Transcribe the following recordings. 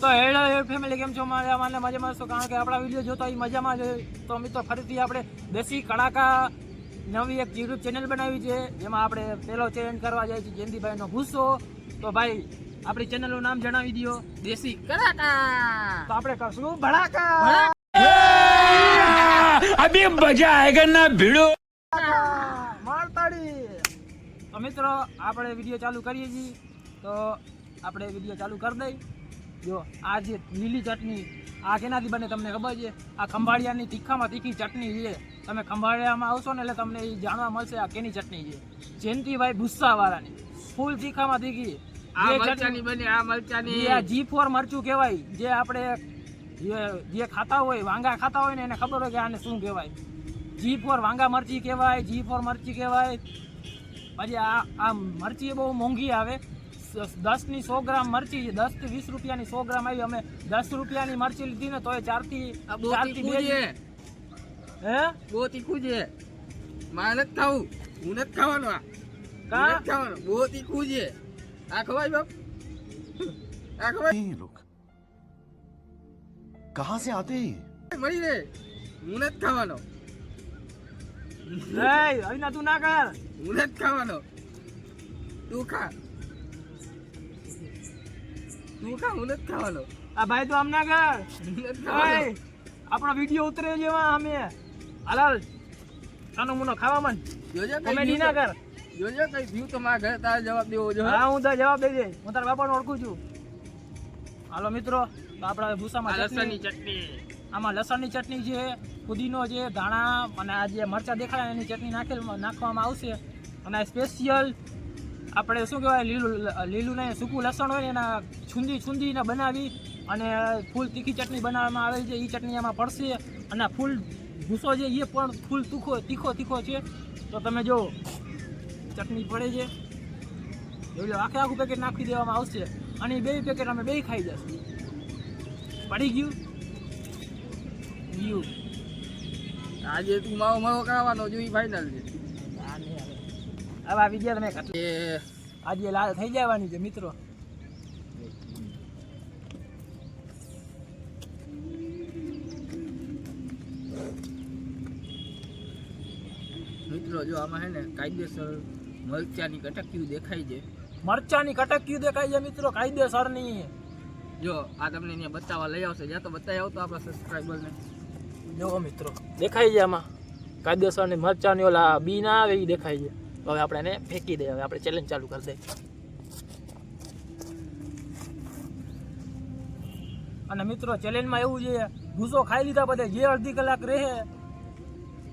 તો hello family, કેમ છો? મજામાં છો? કારણ કે આપણા વિડીયો જોતા એ મજામાં જ હોય. તો મિત્રો ફરીથી આપણે દેશી કડાકા નવી એક યુટ્યુબ ચેનલ બનાવી છે, જેમાં આપણે પહેલો ચેલેન્જ કરવા જાય છે જયંતિભાઈનો ભૂસો. તો ભાઈ આપણી ચેનલનું નામ જણાવી દો. દેશી કડાકા. તો આપણે કરશું ભડાકા. अभी मजा आएगा ना भिड़ो. મારતાડી. તો મિત્રો આપણે વિડીયો ચાલુ કરીએ છીએ. તો આપણે વિડીયો ચાલુ કરી દઈ. જો આ જે લીલી ચટણી આ કેનાથી બને તમને ખબર છે? આ ખંભાળિયાની તીખામાં તીખી ચટણી છે. તમે ખંભાળિયામાં આવશો ને એટલે તમને એ જાણવા મળશે આ કેની ચટણી છે. જયંતિભાઈ ભૂસાવાળાની ફૂલ તીખામાં તીખી આ મરચાની બને. આ મરચાની આ G4 મરચું કહેવાય. જે આપણે જે ખાતા હોય, વાંગા ખાતા હોય ને એને ખબર હોય કે આને શું કહેવાય. G4 વાંગા મરચી કહેવાય, G4 મરચી કહેવાય. પછી આ મરચી બહુ મોંઘી આવે. 10 ની 100 ગ્રામ મરચી, 10 થી 20 રૂપિયાની 100 ગ્રામ આવી. અમે 10 રૂપિયાની મરચી લીધી ને તો એ 4 થી 2 હે બહુ તીખું છે. મારે નથી ખાવું, હું નથી ખાવાનો. આ કા નથી ખાવાનો, બહુ તીખું છે. આ ખવાય બાપ, આ ખવાય. ये लोग कहाँ से आते हैं? મળી રે, હું નથી ખાવાનો, એ અવિના તું ના કર. હું નથી ખાવાનો. તું ખા, તું ખા, હું નથી ખાવાનો. આ ભાઈ તો આમ ના કર. હું નથી ખાવાનો. ઓય, આપણો વિડીયો ઉતરે જેવા અમે હાલાલ ખાનો મુનો ખાવા મન જોજો કઈ કોમેડી ના કર. જોજો કઈ વ્યૂ તો મારા ઘરે તારે જવાબ દેવો જો. હા હું તો જવાબ દઈ દે. હું તારા બાપાને ઓળખું છું. હાલો મિત્રો, તો આપણે ભૂસામાં લસણની ચટણી, ચટણી, આમાં લસણની ચટણી છે, પુદીનો છે, ધાણા અને આ જે મરચાં દેખાય એની ચટણી નાખવામાં આવશે. અને સ્પેશિયલ આપણે શું કહેવાય, લીલું ને સૂકું લસણ હોય ને એના છૂંદીને બનાવી અને ફૂલ તીખી ચટણી બનાવવામાં આવે છે. એ ચટણી એમાં પડશે. અને ફૂલ ભૂસો છે એ પણ ફૂલ તીખો છે. તો તમે જો ચટણી પડે છે, જોઈ લો. આખું પેકેટ નાખી દેવામાં આવશે અને બે પેકેટ અમે બે ખાઈ જશું. પડી ગયું. આજે તું માવો કરાવવાનો જોઈ ફાઇનલ છે. હવે આ વિદ્યા તમે આજે લાલ થઈ જવાની છે મિત્રો. મિત્રો જો આમાં હે ને કાયદેસર મરચાની કટકીયું દેખાય છે. મરચાની કટકીયું દેખાય છે મિત્રો, કાયદેસરની. જો આ તમને અહીંયા બતાવવા લઈ આવશે. જ્યાં તો બતાવી આવતો આપણા સબસ્ક્રાઈબરને. જો મિત્રો દેખાય છે આમાં કાયદેસરની મરચાની ઓલા બી ના આવે એ દેખાય છે. તો હવે આપણે એને ફેંકી દઈએ. હવે આપણે ચેલેન્જ ચાલુ કરી દઈએ. અને મિત્રો ચેલેન્જમાં એવું છે, ભૂસો ખાઈ લીધા બધા જે અડધી કલાક રહે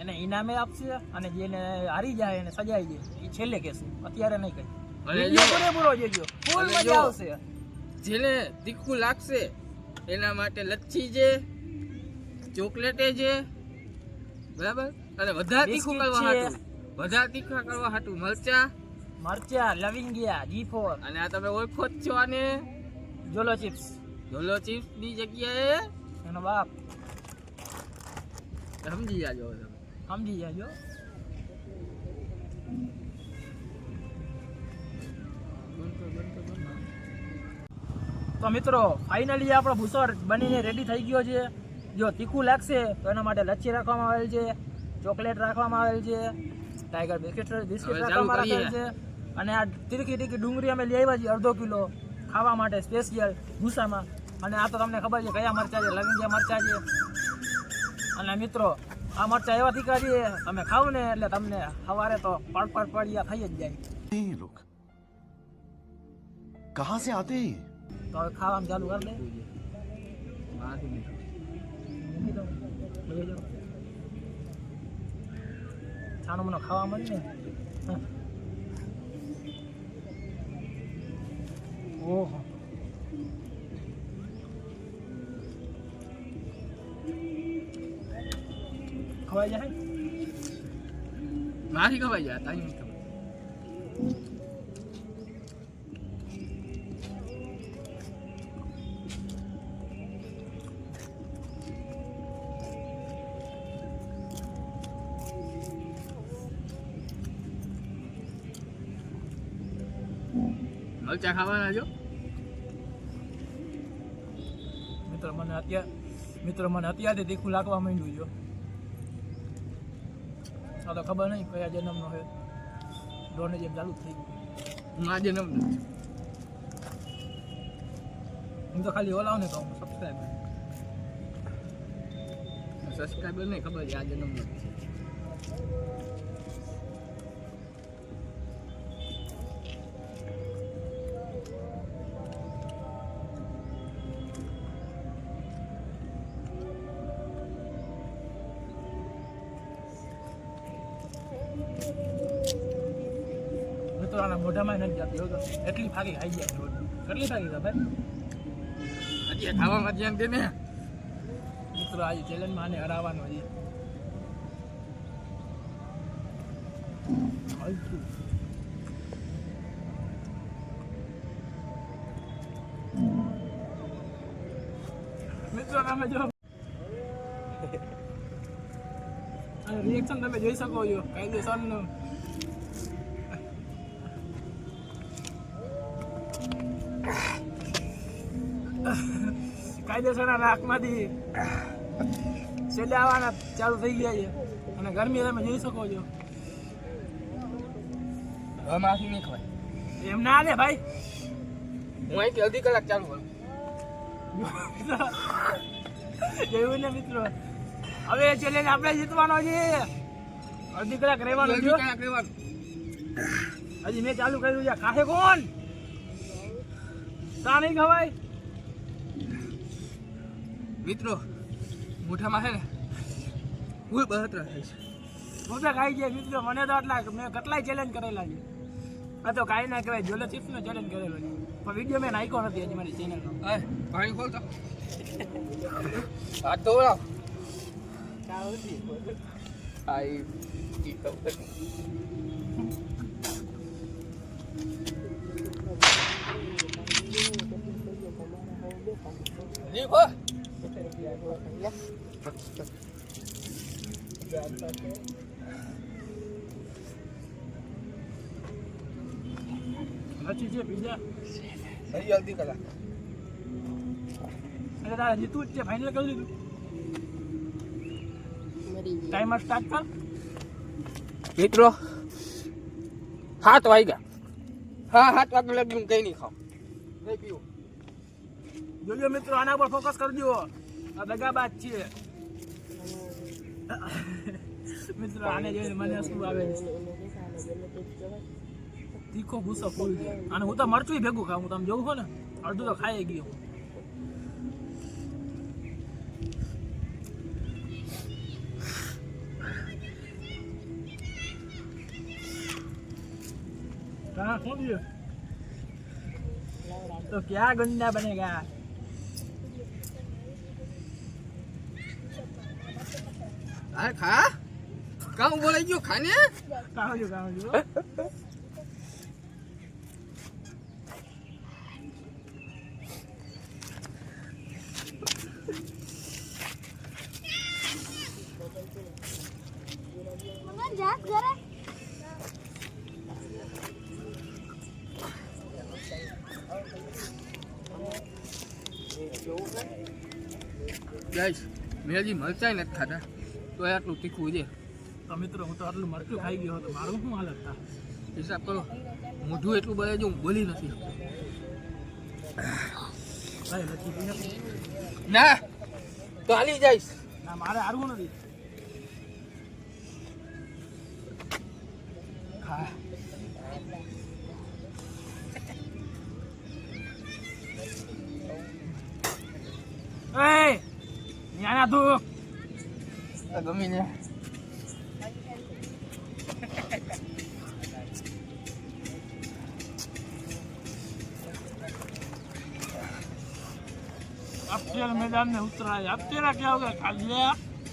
એને ઇનામે આપશે અને જેને હારી જાય એને સજાઈ જાય એ છેલ્લે કહેશું, અત્યારે નહીં કહી. પૂરો જોજો, ફૂલ મજા આવશે. જેને તીખું લાગશે એના માટે લચ્છી છે, ચોકલેટે છે, બરાબર. અને વધારે તીખું કરવા હાટું મરચા લવિંગિયા G4. અને આ તમે ઓળખો જ છો આને, જોલો ચિપ્સ. જોલો ચિપ્સ ની જગ્યાએ એનો બાપ. સમજી જાજો તમે. સમજી જાજો. તો મિત્રો ફાઇનલી આપણો ભૂસો બનીને રેડી થઈ ગયો છે. જો તીખું લાગશે તો એના માટે લચ્છી રાખવામાં આવેલ છે, ચોકલેટ રાખવામાં આવેલ છે, ટાઈગર બિસ્કિટ રાખવામાં આવેલ છે. અને આ તીખી ડુંગળી અમે લઈ આવ્યા છીએ 1/2 કિલો ખાવા માટે સ્પેશિયલ ભૂસામાં. અને આ તો તમને ખબર છે કયા મરચાં છે, લવિંગિયા મરચાં છે. અને મિત્રો આ મરચાં એવા તીખા છે તમે ખાવ ને એટલે તમને સવારે તો પડ્યા થઈ જ જાય. ये लोग कहाँ से आते हैं? તો હવે ખાવાનું ચાલુ કરી દે. છાનો મનો ખાવા મળે ને. ઓહો, ખવાઈ જાય. મારી ખવાઈ જાય, તારી નહીં ખવાય. મરચા ખાવાના જો. મિત્રો મને અત્યારથી તીખું લાગવા માંડ્યું છે. આ તો ખબર નહીં કયા જન્મનો છે. ડોને જેમ ચાલુ જ થઈ ગયું. આજે નમ હું તો ખાલી ઓલાવ ને કહું સબસ્ક્રાઇબર નહીં ખબર છે આજે નમ મિત્રો આના મોઢામાં નથી જતી હો તો એટલી ફાકી ખાઈ ગયા છે. કેટલી ફાકી છે ભાઈ? આજે ખાવામાં ધ્યાન દે ને મિત્રો આજે ચેલેન્જમાં આને હરાવવાનો છે. હાલતું. મિત્રો તમે જો રિએક્શન તમે જોઈ શકો છો કાયદેસરનું. કાયદેસરના નાકમાંથી છેલ્લે આવવાના ચાલુ થઈ ગયા છે અને ગરમી તમે જોઈ શકો છો. હવે માથી નહીં ખવાય. એમ ના લે ભાઈ. હું અહીંથી અડધી કલાક ચાલુ કરું. જોયું ને મિત્રો, હવે ચેલેન્જ આપણે જીતવાનો છે. અડધી કલાક રહેવાનો છે. અડધી કલાક રહેવાનું. હજી મેં ચાલુ કર્યું છે. ખાશે કોણ? તા નહીં ખવાય મિત્રો મોઢામાં છે ને ફૂલ બળતરા થાય છે. હું તો ખાઈ ગયા મિત્રો. મને તો આટલા મેં કેટલાય ચેલેન્જ કરેલા છે. આ તો કાંઈ ના કહેવાય. જોલે ચિપ્સનો ચેલેન્જ કરેલો છે પણ વિડીયો મેં નાખ્યો નથી હજી મારી ચેનલમાં. હવે પાણી ખોલતો હાથ ધોવડાવ. હજી છે પીઝા. હજી અડધી કલાક. એટલે તારે જીતવું જ છે. ફાઇનલ કરી દીધું. ટાઈમર સ્ટાર્ટ કર. મિત્રો 7 વાગ્યા. હા 7 વાગ્યા લગી હું કઈ નહીં ખાવ નહીં પીવું. જોજો મિત્રો, આના પર ફોકસ કરજો. આ દગાબાજ છે મિત્રો. આને જોઈને મને શું આવે છે? તીખો ગુસ્સો ફૂલ છે. અને હું તો મરચું ભેગું ખાઉં. તમે જોવું હો ને અડધું તો ખાઈ ગયો. कहाँ खो दिए तो क्या गंदा बनेगा. અરે ખા કામ બોલાઈ ગયો ખાને. कहाँ जो ગાઈસ મેં હજી મરચાઈ નથી ખાતા તો આટલું તીખું છે. તો મિત્રો હું તો આટલું મરચું ખાઈ ગયો હતો. મારું શું હાલત થાય? હિસાબ કરો મોઢું એટલું બળે છે હું બોલી નથી શકતો. ભાઈ લખી દઈએ. ના તો હાલી જઈશ. ના મારે હારવું નથી. ખા એ ન્યાના તું ગમી ને अब तेरे मैदान में उतरा है. अब तेरा क्या होगा? खा लिया.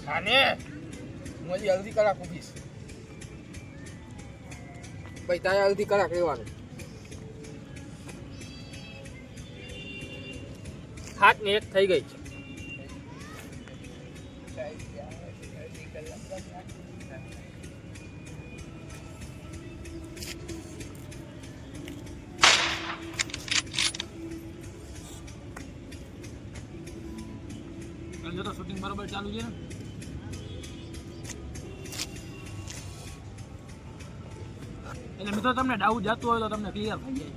ખાને હું હજી અડધી કલાક ઊભીશ. ભાઈ તારે અડધી કલાક રહેવાનું. 7 ને 1 થઈ ગઈ છે. જો તો શૂટિંગ બરોબર ચાલુ છે ને. એટલે મિત્રો તમને ડાઉટ જતું હોય તો તમને ક્લિયર થઈ જાય.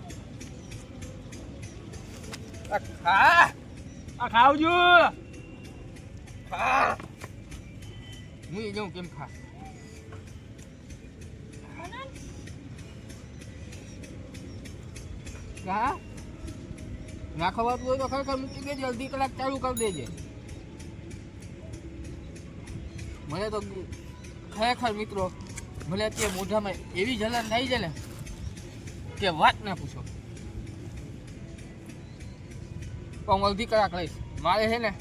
આ ખા આ ખાવજો. ખા હું એ જાઉં કેમ ખા ખા ના ખવાતું હોય તો ખરેખર મૂકી દેજે અડધી કલાક ચાલુ કરી દેજે મને તો ખરેખર મિત્રો મને અત્યારે મોઢામાં એવી જલન થઈ છે ને કે વાત ના પૂછો તો હું અડધી કલાક લઈશ મારે છે ને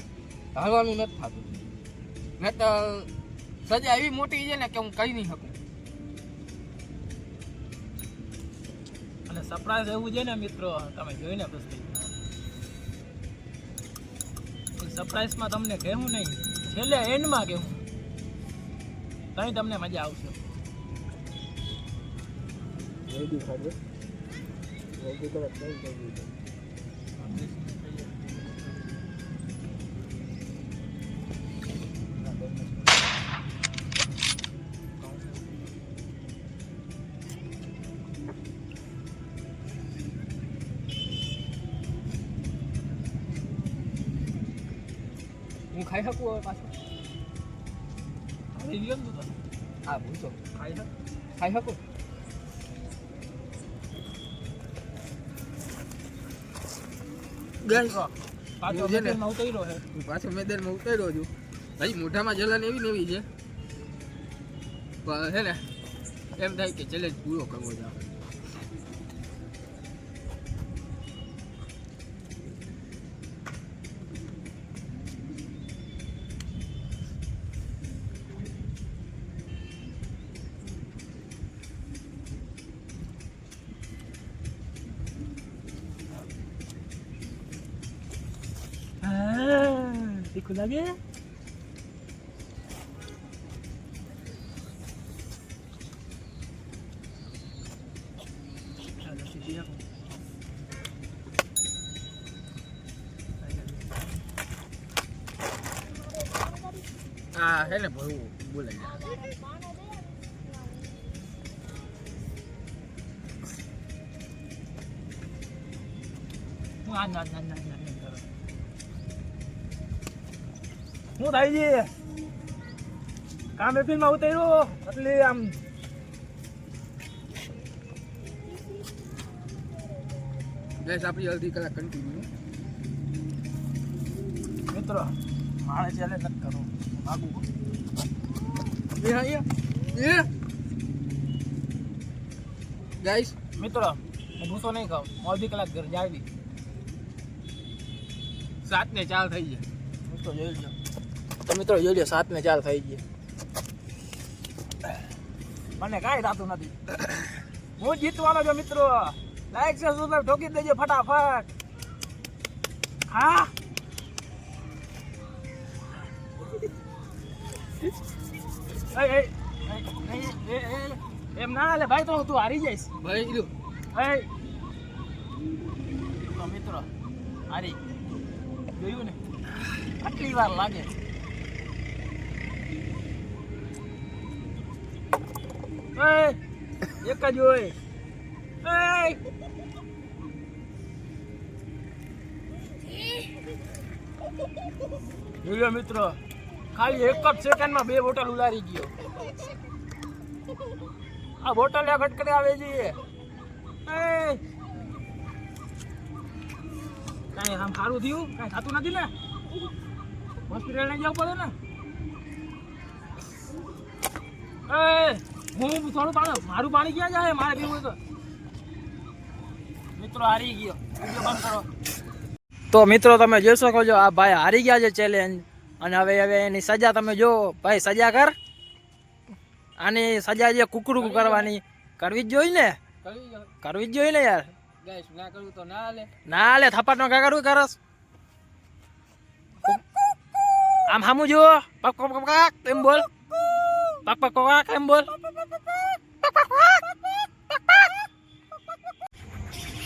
હલવાનું નથી થતું ને તો સજા એવી મોટી છે ને કે હું કરી નહીં શકું અને સરપ્રાઈઝ એવું છે ને મિત્રો તમે જોઈને પછી સરપ્રાઈઝમાં તમને કહેવું નહીં છેલ્લે એન્ડમાં કહેવું તઈ તમને મજા આવશે. હું ખાઈ શકું હવે પાછું આવી ગયો ને તું તો. હા ભૂલશો ખાઈ લે. ખાઈ શકું ગાઈસ પાછો એવું છે ને? મેદાનમાં ઉતર્યો છે. હું પાછો મેદાનમાં ઉતર્યો છું ભાઈ મોઢામાં જલન એવી ને એવી છે પણ છે ને એમ થાય કે ચેલેન્જ પૂરો કરવો છે આપણે. તીખું લાગે. ચાલો, સીધી આપો. હા છે ને ભરવું બોલાય ના ના ના ના ના કરો. શું થાય છે? કામે ફિલ્મમાં ઉતર્યો એટલે આમ ગેસ આપણી અડધી કલાક કન્ટિન્યુ મિત્રો મારે ચાલે નથી કરવું માગું. એ હા એ ગાઈસ મિત્રો હું ભૂસો નહીં ખાઉં. હું અડધી કલાક ઘર જાવી. 7:04 થઈ જાય મિત્રો જોઈ લો. તો મિત્રો જોઈ લો 7:04 થઈ ગઈ. મને કાંઈ થતું નથી. હું જીતવાનો છું મિત્રો. લાઈક છે સબસ્ક્રાઇબ ઠોકી દેજો ફટાફટ. હા એમ ના લે ભાઈ તો તું હારી જઈશ. ભાઈ લો તો મિત્રો હારી જોયું ને આટલી વાર લાગે. એક જ હોય. જોયો મિત્રો ખાલી એક જ સેકન્ડમાં 2 બોટલ ઉલારી ગયો. આ બોટલ આ ખટખટે આવે છે. કાંઈ આમ સારું થયું? કાંઈ થતું નથી ને? હોસ્પિટલ લઈ જવું પડે ને? હું થોડું પાણી મારું પાણી ક્યાં જાય? મારે પીવું તો મિત્રો હારી ગયો. વિડીયો બંધ કરો. તો મિત્રો તમે જોઈ શકો છો આ ભાઈ હારી ગયા છે ચેલેન્જ. અને હવે એની સજા તમે જો ભાઈ. સજા કર. આની સજા જે કુકડું કરવાની કરવી જ જોઈએ ને. કરવી જ જોઈએ ને યાર. ગાઈસ ના કરું તો ના લે. ના લે થપ્પડ નો કાકડું કરસ. આમ હામું જો. પક પક પક એમ બોલ. પક પક પક એમ બોલ.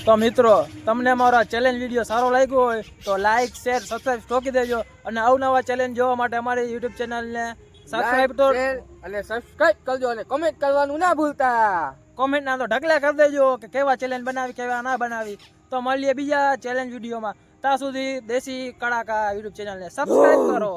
તો મિત્રો તમને અમારો ચેલેન્જ વિડીયો સારો લાગ્યો હોય તો લાઈક શેર સબસ્ક્રાઇબ ઠોકી દેજો અને અવનવા ચેલેન્જ જોવા માટે અમારી યુટ્યુબ ચેનલને સબસ્ક્રાઇબ તો Like, share અને સબસ્ક્રાઇબ કરજો અને કમેન્ટ કરવાનું ના ભૂલતા. કોમેન્ટના તો ઢગલા કરી દેજો કે કેવા ચેલેન્જ બનાવી કેવા ના બનાવી. તો મળીએ બીજા ચેલેન્જ વિડીયોમાં. ત્યાં સુધી દેશી કડાકા યુટ્યુબ ચેનલને સબસ્ક્રાઇબ કરો.